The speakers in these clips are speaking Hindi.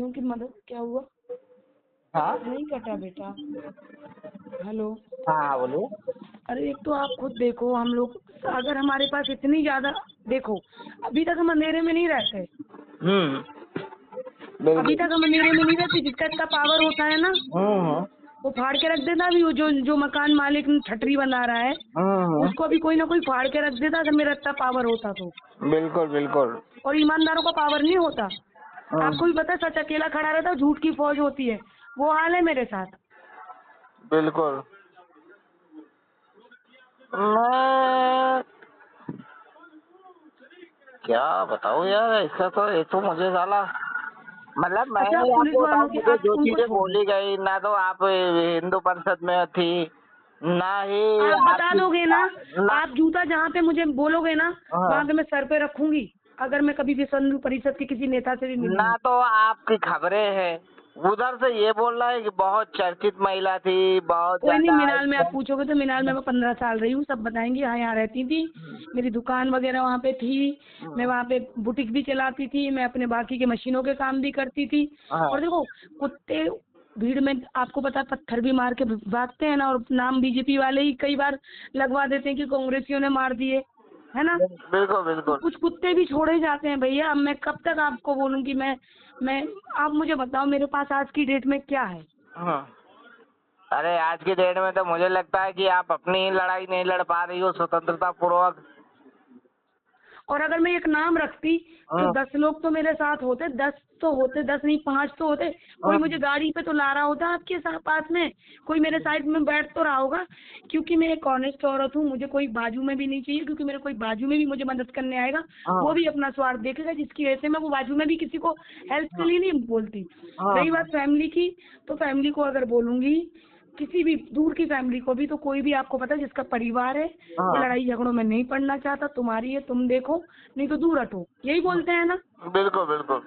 क्योंकि मदद क्या हुआ? हाँ नहीं कटा बेटा। हेलो। हाँ बोलो। अरे एक तो आप खुद देखो, हम लोग अगर हमारे पास इतनी ज्यादा, देखो अभी तक हम अंधेरे में नहीं रहते, अभी बिल्कुल। तक हम अंधेरे में नहीं रहते। जिसका इतना पावर होता है ना, हम्म वो फाड़ के रख देता। अभी वो जो जो मकान मालिक ठटरी बना रहा है, हम्म उसको अभी कोई ना कोई फाड़ के रख देता अगर मेरा इतना पावर होता तो। बिल्कुल बिल्कुल। और ईमानदारों का पावर नहीं होता। आपको भी हम्म, पता है, सच अकेला खड़ा रहता है, झूठ की फौज होती है। वो हाल है मेरे साथ। बिल्कुल। मैं क्या बताऊँ यार, ऐसा तो ये तो मुझे साला, मतलब मैं अच्छा, आप पुलिस आपको बताऊँ, वालों की, मुझे आप जो उनको चीजें छोड़ दो। बोली गई ना, तो आप हिंदू परिषद में थी ना ही आप बता आपकी दोगे ना, ना। आप जूता जहाँ पे मुझे बोलोगे ना, हाँ, वहाँ पे मैं सर पे रखूंगी। अगर मैं कभी भी संघ परिषद के किसी नेता से भी मिली ना हूँ। तो आपकी खबरें हैं, उधर से ये बोल रहा है कि बहुत चर्चित महिला थी, बहुत कोई नहीं, ज्यादा। मिनाल में आप पूछोगे तो मिनाल में मैं 15 साल रही हूँ, सब बताएंगे। हाँ, यहाँ रहती थी, मेरी दुकान वगैरह वहाँ पे थी, मैं वहाँ पे बुटीक भी चलाती थी, मैं अपने बाकी के मशीनों के काम भी करती थी। और हाँ देखो, कुत्ते भीड़ में आपको पता है पत्थर भी मार के भागते हैं ना, और नाम बीजेपी वाले ही कई बार लगवा देते हैं कि कांग्रेसियों ने मार दिए, है ना। बिल्कुल तो बिल्कुल। कुछ कुत्ते भी छोड़े जाते हैं भैया। अब मैं कब तक आपको बोलूँ कि मैं आप मुझे बताओ, मेरे पास आज की डेट में क्या है? हाँ, अरे आज की डेट में तो मुझे लगता है कि आप अपनी लड़ाई नहीं लड़ पा रही हो स्वतंत्रता पूर्वक। और अगर मैं एक नाम रखती तो हम्म, 10 लोग तो मेरे साथ होते, 10 तो होते, 10 नहीं 5 तो होते। कोई मुझे हम्म, गाड़ी पे तो ला रहा होता आपके पास में, कोई मेरे साइड में बैठ तो रहा होगा। क्योंकि मैं एक ऑनेस्ट औरत हूँ, मुझे कोई बाजू में भी नहीं चाहिए, क्योंकि मेरे कोई बाजू में भी मुझे मदद करने आएगा, वो हाँ भी अपना स्वार्थ देखेगा, जिसकी वजह से मैं वो बाजू में भी किसी को हेल्प के हाँ लिए नहीं बोलती। हाँ रही बात फैमिली की, तो फैमिली को अगर बोलूंगी, किसी भी दूर की फैमिली को भी, तो कोई भी आपको पता है जिसका परिवार है, वो हाँ, लड़ाई झगड़ों में नहीं पड़ना चाहता। तुम्हारी है तुम देखो, नहीं तो दूर हटो, यही बोलते हैं ना। बिल्कुल बिल्कुल।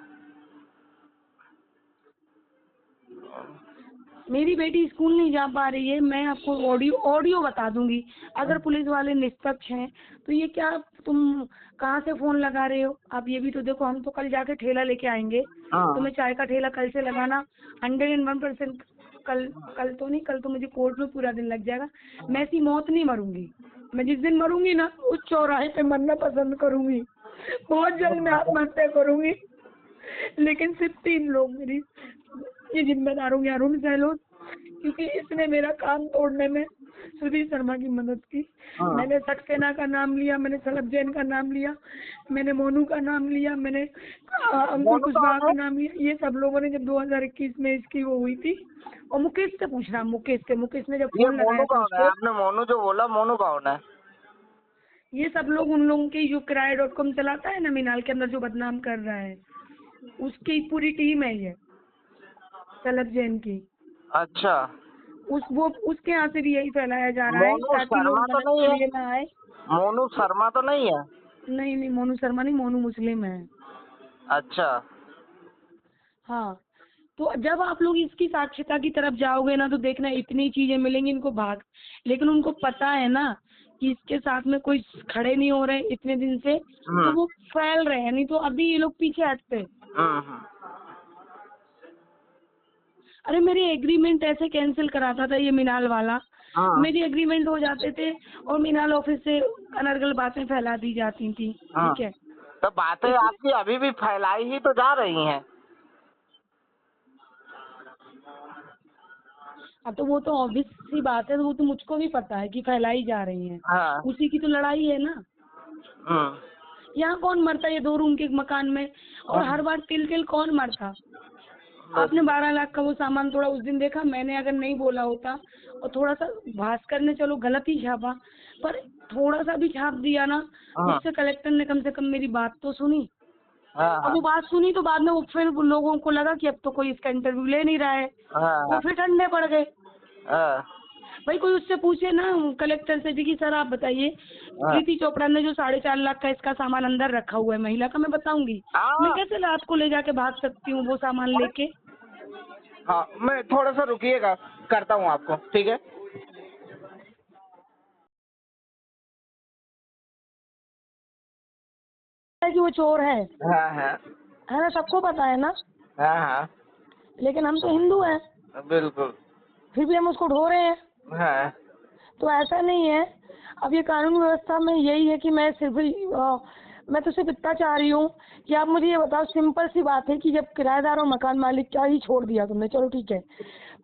मेरी बेटी स्कूल नहीं जा पा रही है, मैं आपको ऑडियो ऑडियो बता दूंगी। अगर पुलिस वाले निष्पक्ष हैं तो ये क्या, तुम कहाँ से फोन लगा रहे हो? आप ये भी तो देखो, हम तो कल जाके ठेला लेके आएंगे, तो हाँ मैं चाय का ठेला कल से लगाना 101%। कल कल तो नहीं, कल तो मुझे कोर्ट में पूरा दिन लग जाएगा। मैं ऐसी मौत नहीं मरूंगी। मैं जिस दिन मरूंगी ना, उस चौराहे पे मरना पसंद करूंगी। बहुत जल्द मैं आत्महत्या करूंगी। लेकिन सिर्फ 3 लोग मेरी ये जिम्मेदार होंगे, अरुण गहलोत, क्योंकि इसने मेरा कान तोड़ने में सुधीर शर्मा की मदद की। हाँ, मैंने सक्सेना का नाम लिया, मैंने सलभ जैन का नाम लिया, मैंने मोनू का नाम लिया, मैंने अंकुर मोनू कुशवाहा कौन का है? नाम लिया। ये सब लोगों ने जब 2021 में इसकी वो हुई थी, और मुकेश से पूछना, मुकेश ने जब ये फोन मोनू लगाया था कौन है? उसको, आपने मोनू जो बोला, मोनू कौन है? ये सब लोग उन लोगों के जो किराया.com चलाता है ना, मिनाल के अंदर जो बदनाम कर रहा है, उसकी पूरी टीम है ये, सलभ जैन की। अच्छा, वो उसके यहाँ से भी यही फैलाया जा रहा है मोनू ताकि लोग शर्मा तो मदद नहीं के है? लिए ना आए। मोनू शर्मा तो नहीं है? नहीं नहीं, मोनू शर्मा नहीं, मोनू मुस्लिम है। अच्छा। हाँ, तो जब आप लोग इसकी साक्षरता की तरफ जाओगे ना, तो देखना इतनी चीजें मिलेंगी इनको भाग। लेकिन उनको पता है ना कि इसके साथ में कोई खड़े नहीं हो रहे इतने दिन से, तो हम्म वो फैल रहे हैं, नहीं तो अभी ये लोग पीछे हटते। हम्म। अरे मेरी एग्रीमेंट ऐसे कैंसिल कराता था ये मिनाल वाला, हाँ मेरी एग्रीमेंट हो जाते थे, और मिनाल ऑफिस से अनर्गल बातें फैला दी जाती थी। हाँ, ठीक है। तो बातें इस आपकी अभी भी फैलाई ही तो जा रही हैं। अब तो वो तो ऑब्वियस सी बात है, वो तो मुझको भी पता है कि फैलाई जा रही है। हाँ। उसी की तो लड़ाई है ना। हम्म यहाँ कौन मरता है ये 2 रूम के मकान में? और हर बार तिल तिल कौन मरता? आपने 12 लाख का वो सामान तोड़ा, उस दिन देखा मैंने, अगर नहीं बोला होता, और थोड़ा सा भास्कर ने चलो गलत ही छापा, पर थोड़ा सा भी छाप दिया ना, हाँ उससे कलेक्टर ने कम से कम मेरी बात तो सुनी। हाँ अब हाँ वो बात सुनी तो बाद में वो फिर लोगों को लगा कि अब तो कोई इसका इंटरव्यू ले नहीं रहा है, वो हाँ फिर ठंडे पड़ गए। हाँ भाई कोई उससे पूछे ना, कलेक्टर से भी, कि सर आप बताइए, हाँ प्रीति चोपड़ा ने जो 4.5 लाख का इसका सामान अंदर रखा हुआ है महिला का, मैं बताऊंगी, मैं हाँ कैसे रात को ले जाके भाग सकती हूँ वो सामान लेके? हाँ, मैं थोड़ा सा रुकिएगा, करता हूँ आपको, ठीक है? कि वो चोर है हाँ हाँ ना, सबको पता है ना। हाँ हाँ लेकिन हम तो हिंदू हैं, बिल्कुल। फिर भी हम उसको ढो रहे हैं। हाँ। तो ऐसा नहीं है। अब ये कानून व्यवस्था में यही है कि मैं मैं तो सिर्फ इतना चाह रही हूँ कि आप मुझे ये बताओ, सिंपल सी बात है कि जब किराएदार और मकान मालिक का ही छोड़ दिया तुमने, चलो ठीक है,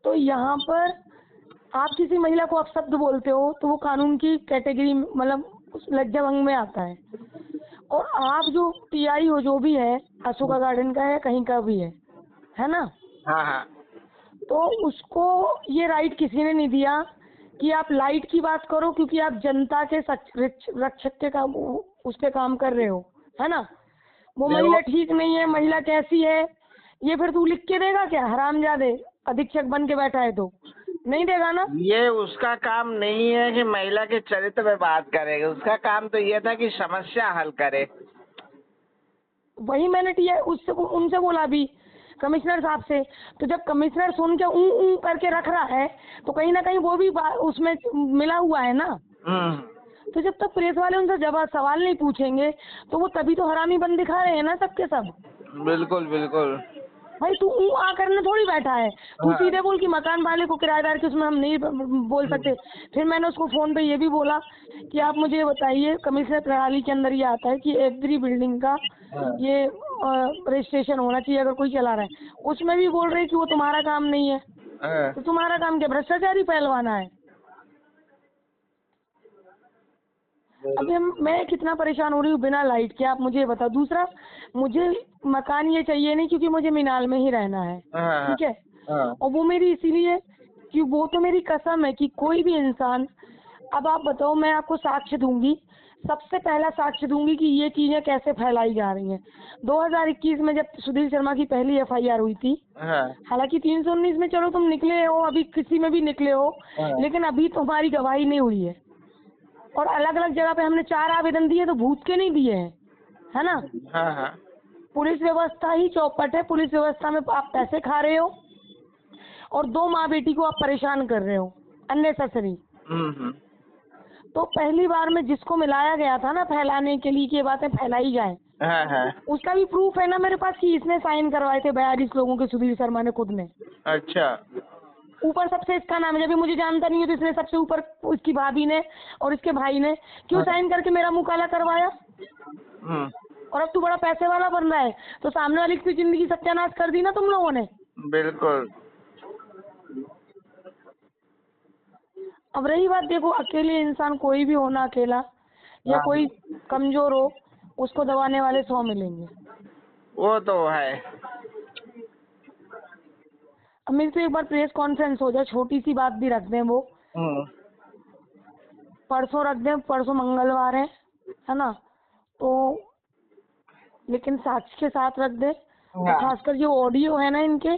तो यहाँ पर आप किसी महिला को अपशब्द बोलते हो तो वो कानून की कैटेगरी मतलब उस लज्जा भंग में आता है। और आप जो टीआई हो, जो भी है, अशोका गार्डन का है, कहीं का भी है ना, हाँ हाँ। तो उसको ये राइट किसी ने नहीं दिया कि आप लाइट की बात करो, क्योंकि आप जनता के रक्षक के काम, उस पे काम कर रहे हो, है ना। वो महिला ठीक नहीं है, महिला कैसी है, ये फिर तू लिख के देगा क्या, हरामजादे, अधीक्षक बन के बैठा है तो नहीं देगा ना। ये उसका काम नहीं है कि महिला के चरित्र पे बात करेगा, उसका काम तो ये था कि समस्या हल करे। वही मैंने उससे उनसे बोला भी, कमिश्नर साहब से। तो जब कमिश्नर सुन के ऊ करके रख रहा है तो कहीं ना कहीं वो भी उसमें मिला हुआ है ना। तो जब तक प्रेस वाले उनसे जवाब सवाल नहीं पूछेंगे तो वो तभी तो हरामी बन दिखा रहे हैं ना सबके सब। बिल्कुल बिल्कुल। भाई तू आ करने थोड़ी बैठा है, तू सीधे बोल कि मकान वाले को किराएदार के उसमें हम नहीं बोल सकते। फिर मैंने उसको फोन पे ये भी बोला कि आप मुझे ये बताइए, कमिश्नर प्रणाली के अंदर ये आता है कि एवरी बिल्डिंग का ये रजिस्ट्रेशन होना चाहिए अगर कोई चला रहा है, उसमें भी बोल रहे कि वो तुम्हारा काम नहीं है। तो तुम्हारा काम क्या, भ्रष्टाचारी फैलवाना है। अभी मैं कितना परेशान हो रही हूँ बिना लाइट के, आप मुझे बताओ। दूसरा, मुझे मकान ये चाहिए नहीं क्योंकि मुझे मीनाल में ही रहना है, ठीक है। और वो मेरी इसीलिए कि वो तो मेरी कसम है कि कोई भी इंसान, अब आप बताओ, मैं आपको साक्ष्य दूंगी, सबसे पहला साक्ष्य दूंगी कि ये चीजें कैसे फैलाई जा रही हैं। 2021 में जब सुधीर शर्मा की पहली एफआईआर हुई थी, हालांकि 319 में चलो तुम निकले हो, अभी किसी में भी निकले हो, लेकिन अभी तुम्हारी गवाही नहीं हुई है। और अलग अलग जगह पे हमने 4 आवेदन दिए तो भूत के नहीं दिए हैं, है ना। पुलिस व्यवस्था ही चौपट है, पुलिस व्यवस्था में आप पैसे खा रहे हो और 2 माँ बेटी को आप परेशान कर रहे हो अननेसेसरी। तो पहली बार में जिसको मिलाया गया था ना फैलाने के लिए कि ये बातें फैलाई जाए, उसका भी प्रूफ है ना मेरे पास कि इसने साइन करवाए थे 42 लोगों के, सुधीर शर्मा ने खुद ने। अच्छा। ऊपर सबसे इसका नाम है, जब मुझे जानता नहीं है तो इसने सबसे ऊपर उसकी भाभी ने और इसके भाई ने क्यों साइन करके मेरा मुंह काला करवाया। और अब तू बड़ा पैसे वाला बन रहा है तो सामने वाली की जिंदगी सत्यानाश कर दी ना तुम लोगों ने। बिल्कुल। अब रही बात, देखो अकेले इंसान कोई भी हो ना, अकेला या कोई कमजोर हो, उसको दबाने वाले 100 मिलेंगे, वो तो है। अब मेरी तो एक बार प्रेस कॉन्फ्रेंस हो जाए, छोटी सी बात भी रख दें, वो परसों रख दें, परसों मंगलवार है ना, तो लेकिन साक्ष्य के साथ रख दे। खासकर जो ऑडियो है ना इनके,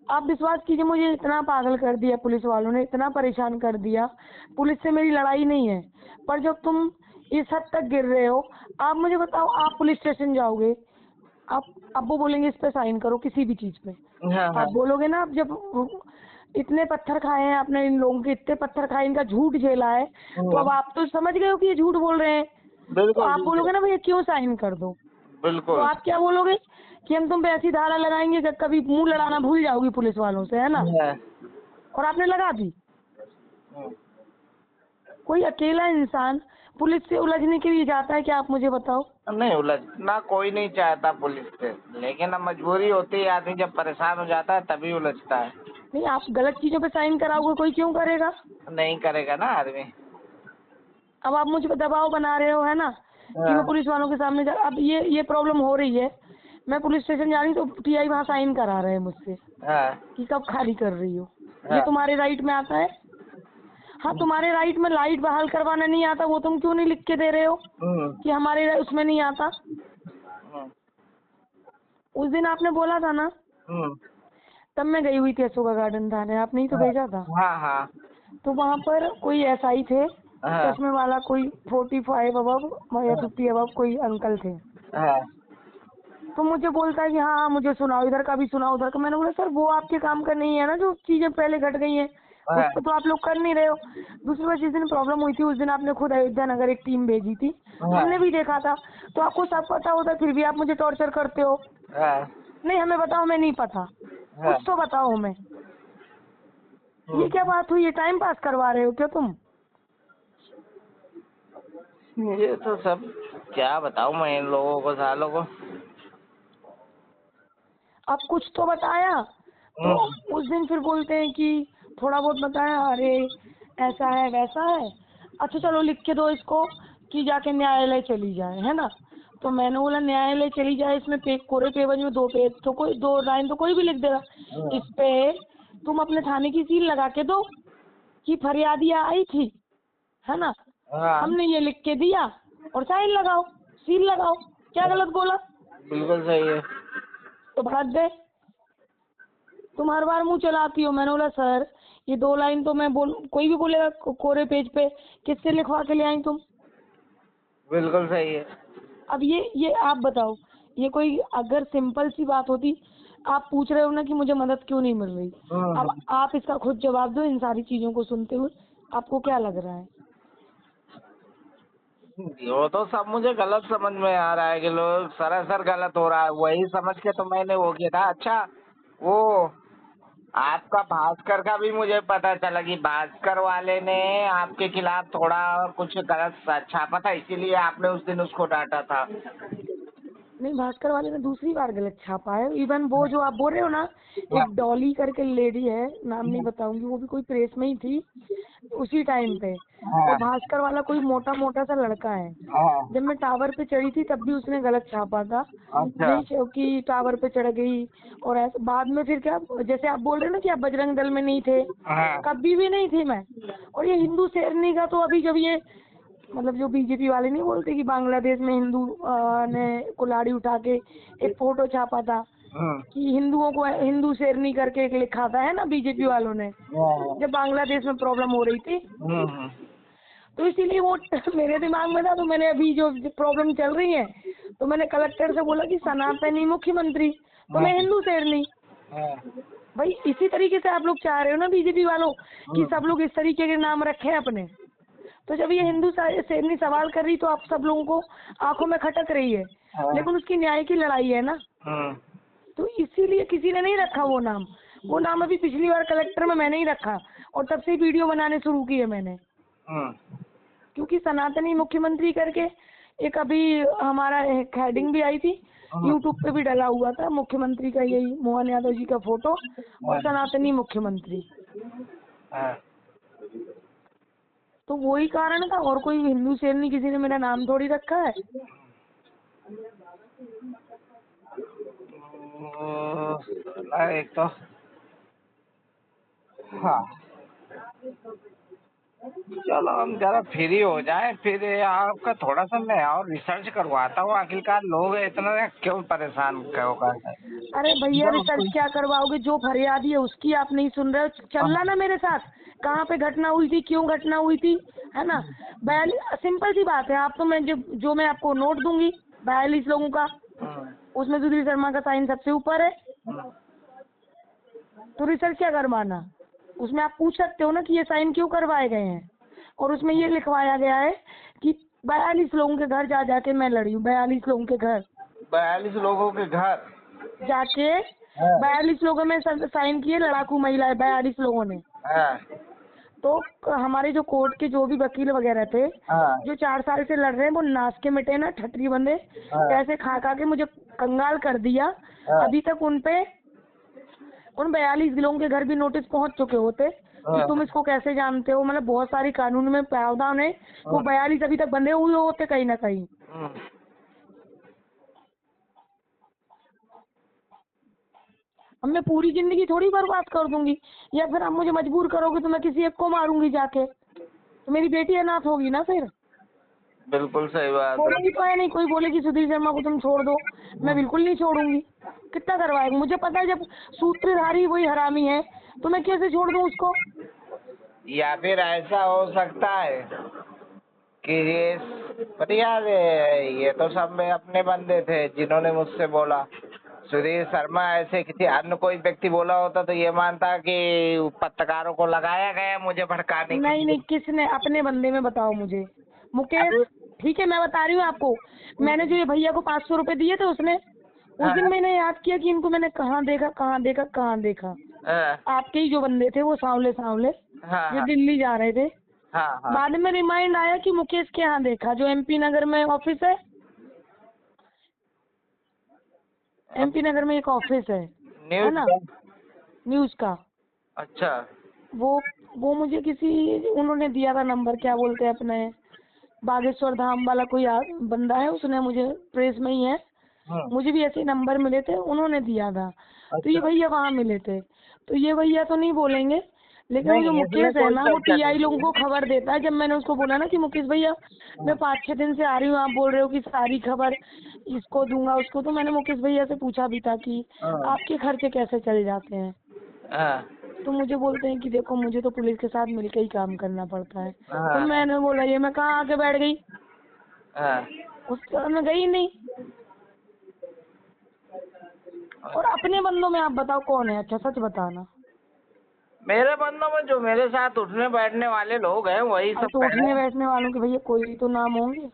आप विश्वास कीजिए, मुझे इतना पागल कर दिया पुलिस वालों ने, इतना परेशान कर दिया। पुलिस से मेरी लड़ाई नहीं है, पर जब तुम इस हद तक गिर रहे हो, आप मुझे बताओ, आप पुलिस स्टेशन जाओगे, आप वो बोलेंगे इस पे साइन करो किसी भी चीज पे, आप बोलोगे ना। आप जब इतने पत्थर खाए हैं आपने, इन लोगों के इतने पत्थर खाए, इनका झूठ झेला है, तो अब आप तो समझ गए हो कि ये झूठ बोल रहे हैं। तो आप बोलोगे ना भैया क्यों साइन कर दो। बिल्कुल। तो आप क्या बोलोगे कि हम तुम पे ऐसी धारा लगाएंगे कि कभी मुंह लड़ाना भूल जाओगी पुलिस वालों से, है ना। और आपने लगा दी। कोई अकेला इंसान पुलिस से उलझने के लिए जाता है क्या, आप मुझे बताओ। नहीं, उलझना कोई नहीं चाहता पुलिस से, लेकिन अब मजबूरी होती है, आदमी जब परेशान हो जाता है तभी उलझता है। नहीं, आप गलत चीजों पे साइन कराओगे, कोई क्यों करेगा। नहीं करेगा ना आदमी। अब आप मुझे दबाव बना रहे हो, है ना, कि मैं पुलिस वालों के सामने अब ये प्रॉब्लम हो रही है। मैं पुलिस स्टेशन जा रही हूँ तो टीआई वहाँ साइन करा रहे हैं मुझसे कि कब खाली कर रही हो। ये तुम्हारे राइट में आता है। हाँ, तुम्हारे राइट में लाइट बहाल करवाना नहीं आता, वो तुम क्यों नहीं लिख के दे रहे हो कि हमारे उसमें नहीं आता। उस दिन आपने बोला था ना, तब मैं गई हुई थी अशोका गार्डन थाने, आपने ही तो भेजा था। तो वहाँ पर कोई एसआई थे, चश्मे वाला, कोई 45 अबव या 50 अबव कोई अंकल थे। तो मुझे बोलता है कि हाँ मुझे सुनाओ, इधर का भी सुनाओ, उधर का। मैंने बोला सर वो आपके काम का नहीं है ना, जो चीजें पहले घट गई हैं उस पर तो आप लोग कर नहीं रहे हो। दूसरी बात, जिस दिन प्रॉब्लम हुई थी उस दिन आपने खुद अयोध्या नगर एक टीम भेजी थी, हमने भी देखा था, तो आपको सब पता होता, फिर भी आप मुझे टॉर्चर करते हो। नहीं, हमें बताओ, हमें नहीं पता। हाँ। कुछ तो बताओ हमें। ये क्या बात हुई? ये टाइम पास करवा रहे हो क्या तुम? मुझे तो सब क्या बताऊं मैं इन लोगों को, सालों को। अब कुछ तो बताया तो उस दिन फिर बोलते हैं कि थोड़ा बहुत बताया, अरे ऐसा है वैसा है, अच्छा चलो लिख के दो इसको कि जाके न्यायालय चली जाए, है ना। तो मैंने बोला न्यायालय चली जाए, इसमें कोरे पेज में 2 पेज तो कोई 2 लाइन तो कोई भी लिख देगा। इस पे तुम अपने थाने की सील लगा के दो कि फरियादियाँ आई थी, है ना, हाँ, हमने ये लिख के दिया और साइन लगाओ, सील लगाओ। क्या गलत बोला? बिल्कुल सही है। तो भड़क गए, तुम हर बार मुंह चलाती हो। मैंने बोला सर ये 2 लाइन तो मैं कोई भी बोलेगा कोरे पेज पे, किससे लिखवा के ले आई तुम? बिल्कुल सही है। अब ये आप बताओ, ये कोई अगर सिंपल सी बात होती, आप पूछ रहे हो ना कि मुझे मदद क्यों नहीं मिल रही, अब आप इसका खुद जवाब दो। इन सारी चीजों को सुनते हुए आपको क्या लग रहा है? वो तो सब मुझे गलत समझ में आ रहा है कि लोग सरासर गलत हो रहा है, वही समझ के तो मैंने वो किया था। अच्छा, वो आपका भास्कर का भी मुझे पता चला कि भास्कर वाले ने आपके खिलाफ थोड़ा कुछ गलत छापा था, इसीलिए आपने उस दिन उसको डांटा था। नहीं, भास्कर वाले ने दूसरी बार गलत छापा है। इवन वो जो आप बोल रहे हो ना, एक डॉली करके लेडी है, नाम नहीं बताऊंगी, वो भी कोई प्रेस में ही थी उसी टाइम पे। और भास्कर वाला कोई मोटा मोटा सा लड़का है, जब मैं टावर पे चढ़ी थी तब भी उसने गलत छापा था। नहीं कि टावर पे चढ़ गई और ऐसे बाद में फिर क्या, जैसे आप बोल रहे हो ना कि आप बजरंग दल में नहीं थे, कभी भी नहीं थी मैं। और ये हिंदू शेरनी का तो अभी जब ये मतलब जो बीजेपी वाले नहीं बोलते कि बांग्लादेश में हिंदू ने कुल्हाड़ी उठा के एक फोटो छापा था कि हिंदुओं को हिंदू शेरनी करके एक लिखा था, है ना, बीजेपी वालों ने, जब बांग्लादेश में प्रॉब्लम हो रही थी। तो इसीलिए वो मेरे दिमाग में था। तो मैंने अभी जो प्रॉब्लम चल रही है तो मैंने कलेक्टर से बोला कि सनातनी मुख्यमंत्री तो मैं हिंदू शेरनी। भाई इसी तरीके से आप लोग चाह रहे हो ना बीजेपी वालों कि सब लोग इस तरीके के नाम रखें अपने। तो जब ये हिंदू शेरनी सवाल कर रही तो आप सब लोगों को आंखों में खटक रही है, लेकिन उसकी न्याय की लड़ाई है ना। तो इसीलिए किसी ने नहीं रखा वो नाम। वो नाम अभी पिछली बार कलेक्टर में मैंने ही रखा और तब से ही वीडियो बनाने शुरू किए मैंने। क्योंकि सनातनी मुख्यमंत्री करके एक अभी हमारा एक हेडिंग भी आई थी, यूट्यूब पे भी डला हुआ था, मुख्यमंत्री का यही मोहन यादव जी का फोटो और सनातनी मुख्यमंत्री। तो वही कारण था, और कोई हिंदू शेरनी किसी ने मेरा नाम थोड़ी रखा है। एक तो हाँ, चलो हम जरा फ्री हो जाए, फिर आपका थोड़ा सा मैं और रिसर्च करवाता हूँ, आखिरकार लोग इतना क्यों परेशान होगा। अरे भैया रिसर्च क्या करवाओगे? जो फरियादी है उसकी आप नहीं सुन रहे हो। चलना ना मेरे साथ, कहाँ पे घटना हुई थी, क्यों घटना हुई थी, है ना। सिंपल सी बात है। आप तो मैं जो मैं आपको नोट दूंगी 42 लोगों का, उसमें सुधीर शर्मा का साइन सबसे ऊपर है। तो रिसर्च क्या करवाना? उसमें आप पूछ सकते हो ना कि ये साइन क्यों करवाए गए हैं। और उसमें ये लिखवाया गया है कि 42 लोगों के घर जाके मैं लड़ी हूँ। 42 लोगों के घर 42 लोगों के घर जाके 42 लोगों में साइन किए, लड़ाकू महिला है 42 लोगों ने। तो हमारे जो कोर्ट के जो भी वकील वगैरह थे, जो 4 साल से लड़ रहे हैं, वो नाच के मिटे ना, ठटरी बंदे पैसे खा के मुझे कंगाल कर दिया। अभी तक उन 42 लोगों के घर भी नोटिस पहुंच चुके होते कि तुम इसको कैसे जानते हो। मतलब बहुत सारी कानून में प्रावधान है, वो 42 अभी तक बंधे हुए होते कहीं ना कहीं। अब मैं पूरी जिंदगी थोड़ी बर्बाद कर दूंगी, या फिर आप मुझे मजबूर करोगे तो मैं किसी एक को मारूंगी जाके, तो मेरी बेटी अनाथ होगी ना फिर। बिल्कुल सही बात छोड़ूंगी तो है नहीं। कोई बोले कि सुधीर शर्मा को तुम छोड़ दो, मैं बिल्कुल नहीं छोड़ूंगी। कितना करवाएगा? मुझे पता है जब सूत्रधारी वही हरामी है तो मैं कैसे छोड़ दूं उसको। या फिर ऐसा हो सकता है कि ये तो सब में अपने बंदे थे जिन्होंने मुझसे बोला। सुधीर शर्मा ऐसे किसी अन्य कोई व्यक्ति बोला होता तो ये मानता कि पत्रकारों को लगाया गया मुझे भड़काने के लिए। नहीं, किसने? अपने बंदे में बताओ मुझे। मुकेश, ठीक है मैं बता रही हूँ आपको, मैंने जो ये भैया को 500 रुपए दिए थे उसने उस दिन मैंने याद किया कि इनको मैंने कहाँ देखा। आपके ही जो बंदे थे वो सांवले जो दिल्ली जा रहे थे। हाँ। बाद में रिमाइंड आया कि मुकेश के यहाँ देखा, जो MP नगर में ऑफिस है। MP नगर में एक ऑफिस है ना, न्यूज का। अच्छा। वो मुझे उन्होंने दिया था नंबर, क्या बोलते हैं अपने बागेश्वर धाम वाला कोई बंदा है, उसने मुझे, प्रेस में ही है, मुझे भी ऐसे नंबर मिले थे, उन्होंने दिया था। तो ये भैया वहाँ मिले थे, तो ये भैया तो नहीं बोलेंगे, लेकिन वो जो मुकेश है ना, वो TI लोगों को खबर देता है। जब मैंने उसको बोला ना कि मुकेश भैया मैं 5-6 दिन से आ रही हूँ, आप बोल रहे हो कि सारी खबर इसको दूंगा उसको, तो मैंने मुकेश भैया से पूछा भी था कि आपके खर्चे कैसे चल जाते हैं। तो मुझे बोलते हैं कि देखो मुझे तो पुलिस के साथ मिलकर ही काम करना पड़ता है। तो मैंने बोला ये मैं कहाँ आके बैठ गई, उस तरह मैं गई नहीं। और अपने बंदों में आप बताओ कौन है अच्छा, सच बताना। मेरे बंदों में जो मेरे साथ उठने बैठने वाले लोग हैं वही सब। तो उठने बैठने वालों के भैया कोई तो नाम होंगे,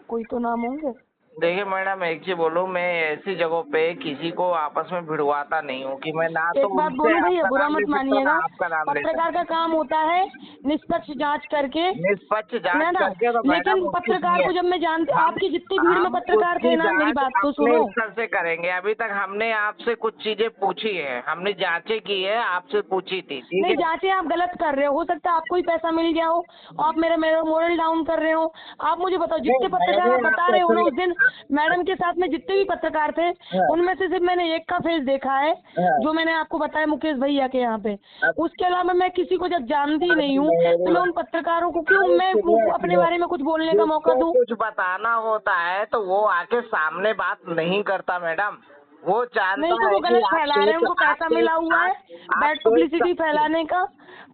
कोई तो नाम होंगे। देखिए मैडम, एक चीज बोलूं, मैं ऐसी जगहों पे किसी को आपस में भिड़वाता नहीं हूँ कि मैं ना तो एक बात बोलूं भैया, बुरा मत मानिएगा, आपका नाम पत्रकार का काम होता है निष्पक्ष जांच करके, निष्पक्ष जांच करके। तो लेकिन पत्रकार को जब मैं जानती, आपकी जितनी भीड़ में पत्रकार थे ना, मेरी बात तो सुनो। स्तर से करेंगे। अभी तक हमने आपसे कुछ चीजें पूछी है, हमने जांचें की है, आपसे पूछी थी। नहीं, जांचें आप गलत कर रहे हो सकता है आपको ही पैसा मिल गया हो, आप मेरा मोरल डाउन कर रहे हो। आप मुझे बताओ, जितने पत्रकार आप बता रहे हो ना, उस दिन मैडम के साथ में जितने भी पत्रकार थे, उनमें से सिर्फ मैंने एक का फेस देखा है, जो मैंने आपको बताया मुकेश भैया के यहाँ पे। उसके अलावा मैं किसी को जब जानती नहीं हूँ तो मैं उन पत्रकारों को क्यों मैं अपने बारे में कुछ बोलने का मौका दूं। कुछ बताना होता है तो वो आके सामने बात नहीं करता मैडम, वो जानता नहीं, तो वो गलत फैला रहे हैं, उनको पैसा मिला हुआ है बैड पब्लिसिटी फैलाने का,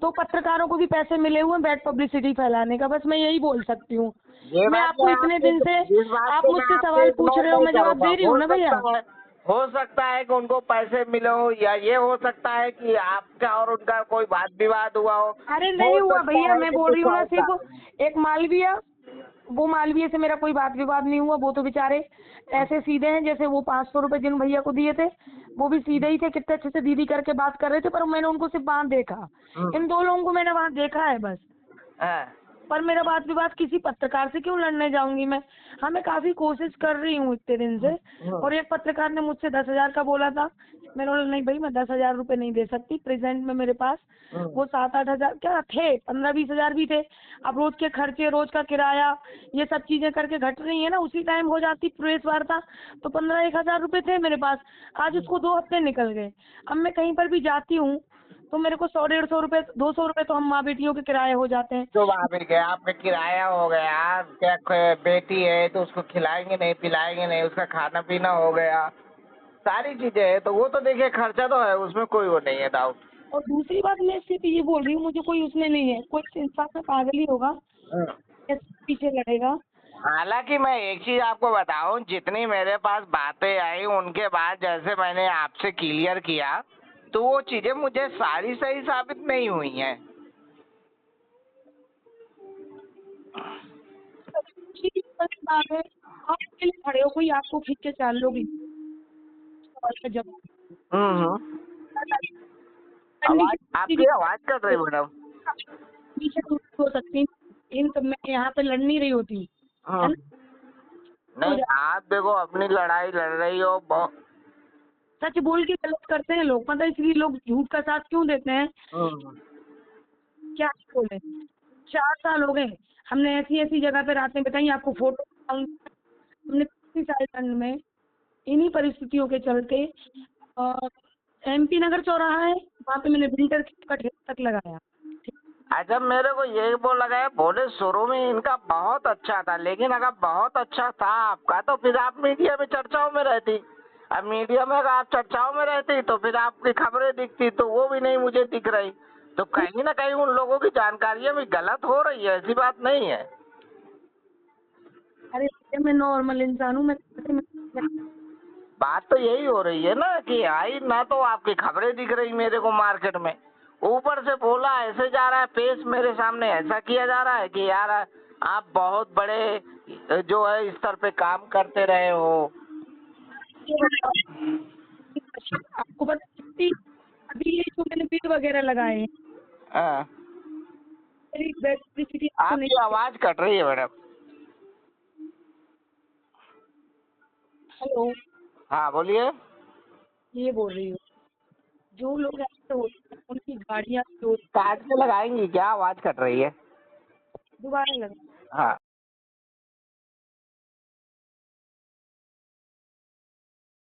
तो पत्रकारों को भी पैसे मिले हुए हैं बैड पब्लिसिटी फैलाने का। बस मैं यही बोल सकती हूँ। मैं आपको इतने दिन से आप मुझसे सवाल पूछ रहे हो, मैं जवाब दे रही हूँ ना भैया। हो सकता है कि उनको पैसे मिले हो, या ये हो सकता है कि आपका और उनका कोई वाद विवाद हुआ हो। अरे नहीं हुआ भैया, मैं बोल रही हूँ ना, सिर्फ एक मालवीय, वो मालवीय से मेरा कोई वाद विवाद नहीं हुआ। वो तो बेचारे ऐसे सीधे हैं, जैसे वो 500 रुपए जिन भैया को दिए थे वो भी सीधे ही थे, कितने अच्छे से दीदी करके बात कर रहे थे, पर मैंने उनको सिर्फ वहाँ देखा। इन 2 लोगों को मैंने वहाँ देखा है बस। पर मेरा वाद विवाद किसी पत्रकार से क्यों लड़ने जाऊंगी मैं। हाँ, मैं काफी कोशिश कर रही हूँ इतने दिन से। और एक पत्रकार ने मुझसे 10,000 का बोला था, मैंने बोला नहीं भाई, मैं 10,000 रुपए नहीं दे सकती प्रेजेंट में मेरे पास। वो 7-8 हजार क्या थे, 15-20 हजार भी थे। अब रोज के खर्चे, रोज का किराया, ये सब चीजें करके घट रही है ना, उसी टाइम हो जाती प्रेस वार्ता, तो 15-1 हजार रुपए थे मेरे पास। आज उसको 2 हफ्ते निकल गए। अब मैं कहीं पर भी जाती हूँ तो मेरे को 100-150 रुपए, 200 रुपए तो हम माँ बेटियों के किराए हो जाते हैं। तो भाभी गया आपका किराया हो गया, क्या बेटी है तो उसको खिलाएंगे नहीं पिलाएंगे नहीं, उसका खाना पीना हो गया, सारी चीजें है, तो वो तो देखिए खर्चा तो है, उसमें कोई वो नहीं है डाउट। और दूसरी बात मैं सिर्फ ये बोल रही हूँ, मुझे कोई उसमें नहीं है, कोई इंसान में पागल ही होगा पीछे लड़ेगा। हालांकि मैं एक चीज आपको बताऊं, जितनी मेरे पास बातें आई उनके बाद जैसे मैंने आपसे क्लियर किया, तो वो चीजें मुझे सारी सही साबित नहीं हुई हैं। आप अकेले खड़े हो, कोई आपको खींच के चाल लोगी। आपकी आवाज कट रही मैडम। पीछे हो सकती इन, तो मैं यहाँ पे लड़ नहीं रही होती। नहीं, आप देखो अपनी लड़ाई लड़ रही हो, बहुत सच बोल के गलत करते हैं लोग, पता है, इसलिए लोग झूठ का साथ क्यों देते हैं। क्या बोले, 4 साल हो गए हमने ऐसी ऐसी जगह पे रातें बिताई, आपको फोटो हमने 30 साल ठंड में इन्हीं परिस्थितियों के चलते MP नगर चौराहा है, वहाँ पे मैंने विंटर का ढेर तक लगाया। अच्छा, मेरे को ये बोल लगा है, बोले शुरू में इनका बहुत अच्छा था, लेकिन अगर बहुत अच्छा था आपका तो फिर आप मीडिया में चर्चाओं में रहती। अब मीडिया में अगर आप चर्चाओं में रहती तो फिर आपकी खबरें दिखती, तो वो भी नहीं मुझे दिख रही, तो कहीं ना कहीं उन लोगों की जानकारियां भी गलत हो रही है, ऐसी बात नहीं है। अरे मैं नॉर्मल इंसान हूँ, मैं बात तो यही हो रही है ना कि आई ना तो आपकी खबरें दिख रही मेरे को मार्केट में, ऊपर से बोला ऐसे जा रहा है, पेश मेरे सामने ऐसा किया जा रहा है कि यार आप बहुत बड़े जो है स्तर पे काम करते रहे हो। आपको पता है कितनी अभी ये जो मैंने बिल वगैरह लगाए हैं हाँ, मेरी इलेक्ट्रिसिटी तो नहीं। आपकी आवाज कट रही है मैडम। हेलो, हाँ बोलिए। ये बोल रही हूँ जो लोग ऐसे होते हैं उनकी गाड़ियाँ जो काट के लगाएंगी क्या? आवाज कट रही है। दोबारा लगा हाँ।